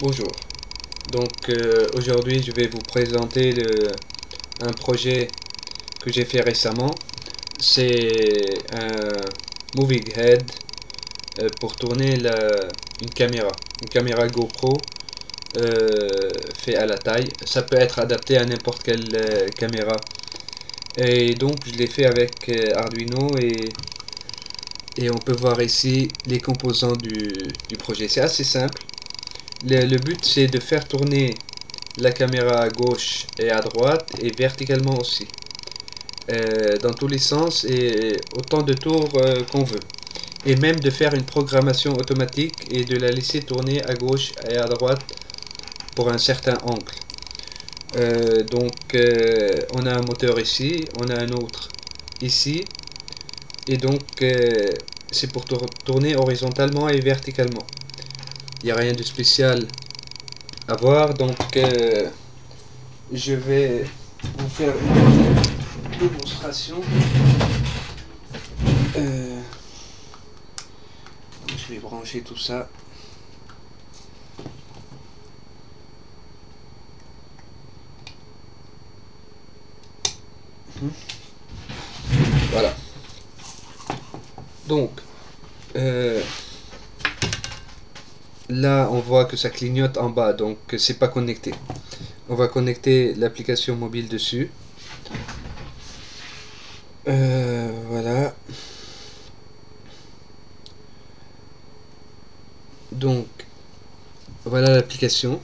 Bonjour. Aujourd'hui je vais vous présenter un projet que j'ai fait récemment. C'est un moving head pour tourner une caméra GoPro fait à la taille. Ça peut être adapté à n'importe quelle caméra. Et donc je l'ai fait avec Arduino et on peut voir ici les composants du projet. C'est assez simple. Le but c'est de faire tourner la caméra à gauche et à droite et verticalement aussi, dans tous les sens et autant de tours qu'on veut, et même de faire une programmation automatique et de la laisser tourner à gauche et à droite pour un certain angle. On a un moteur ici, on a un autre ici, et c'est pour tourner horizontalement et verticalement. Il n'y a rien de spécial à voir, je vais vous faire une démonstration. Je vais brancher tout ça. Voilà. Donc, là, on voit que ça clignote en bas, donc c'est pas connecté. On va connecter l'application mobile dessus. Voilà. Donc, voilà l'application.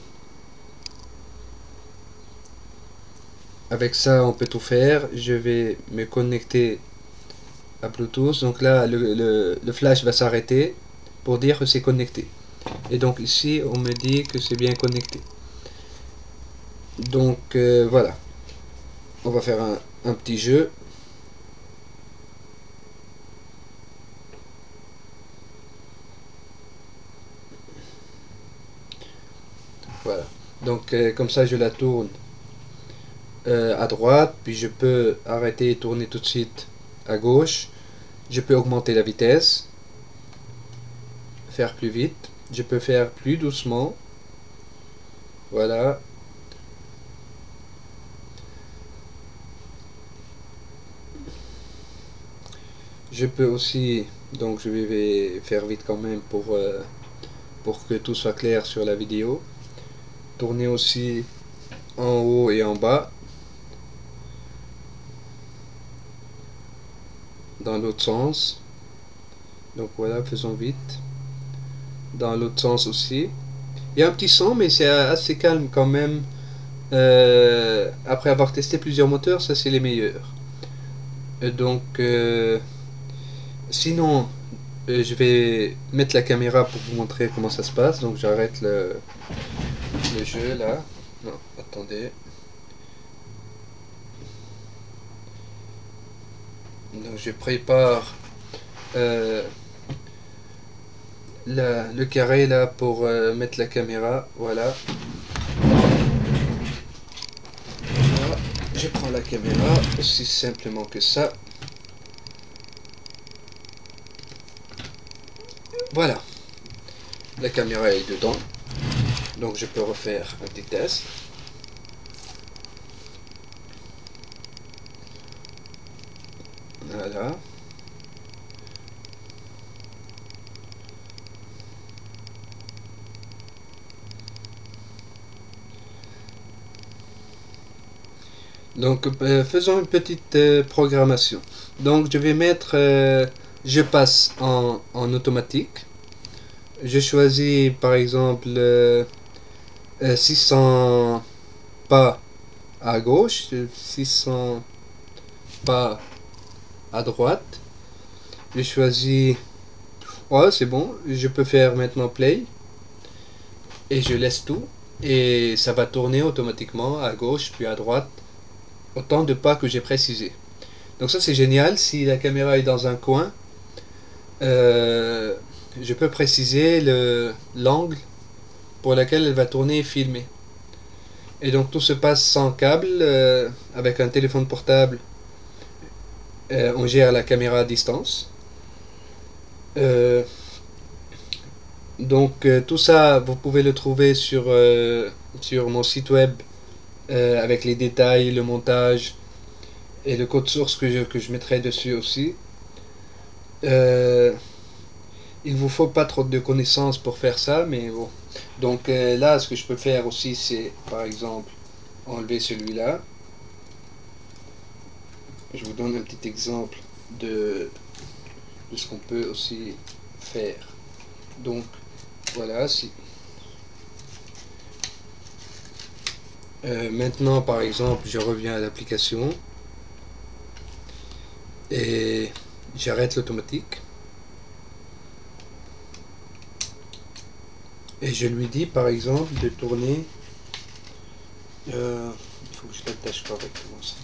Avec ça, on peut tout faire. Je vais me connecter à Bluetooth. Donc là, le flash va s'arrêter pour dire que c'est connecté. Et donc ici, on me dit que c'est bien connecté. Voilà. On va faire un petit jeu. Voilà. Comme ça, je la tourne à droite, puis je peux arrêter et tourner tout de suite à gauche. Je peux augmenter la vitesse, faire plus vite. Je peux faire plus doucement. Voilà. Je peux aussi, donc je vais faire vite quand même pour que tout soit clair sur la vidéo. Tourner aussi en haut et en bas. Dans l'autre sens. Donc voilà, faisons vite. Dans l'autre sens aussi. Il y a un petit son, mais c'est assez calme quand même. Après avoir testé plusieurs moteurs, ça c'est les meilleurs. Sinon, je vais mettre la caméra pour vous montrer comment ça se passe. Donc j'arrête le jeu là. Non, attendez. Donc je prépare le carré là pour mettre la caméra. Voilà. Voilà. Je prends la caméra, aussi simplement que ça. Voilà. La caméra est dedans. Donc je peux refaire un petit test. Voilà. Faisons une petite programmation. Donc je vais mettre, je passe en automatique. Je choisis par exemple 600 pas à gauche, 600 pas à droite. Je choisis, ouais c'est bon, je peux faire maintenant play et je laisse tout et ça va tourner automatiquement à gauche puis à droite autant de pas que j'ai précisé. Donc ça c'est génial. Si la caméra est dans un coin, je peux préciser l'angle pour lequel elle va tourner et filmer. Et donc tout se passe sans câble, avec un téléphone portable. On gère la caméra à distance. Donc tout ça, vous pouvez le trouver sur mon site web avec les détails, le montage et le code source que je mettrai dessus aussi. Euh, il vous faut pas trop de connaissances pour faire ça, mais bon. Donc là, ce que je peux faire aussi, c'est par exemple enlever celui-là. Je vous donne un petit exemple de ce qu'on peut aussi faire. Donc voilà, si maintenant par exemple je reviens à l'application et j'arrête l'automatique et je lui dis par exemple de tourner, il faut que je l'attache correctement ça.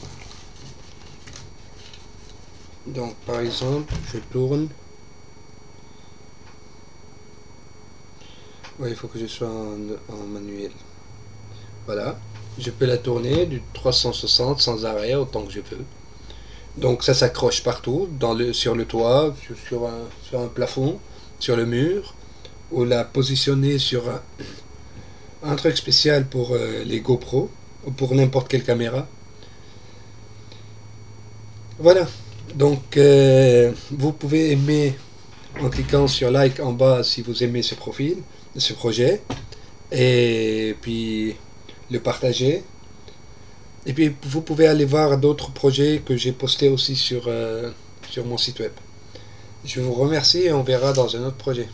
Donc par exemple je tourne, ouais, il faut que je sois en manuel, voilà, je peux la tourner du 360 sans arrêt autant que je veux. Donc ça s'accroche partout, sur le toit, sur un plafond, sur le mur, ou la positionner sur un truc spécial pour les GoPro, ou pour n'importe quelle caméra. Voilà, donc vous pouvez aimer en cliquant sur like en bas si vous aimez ce profil, ce projet, et puis le partager. Et puis vous pouvez aller voir d'autres projets que j'ai postés aussi sur mon site web. Je vous remercie et on verra dans un autre projet.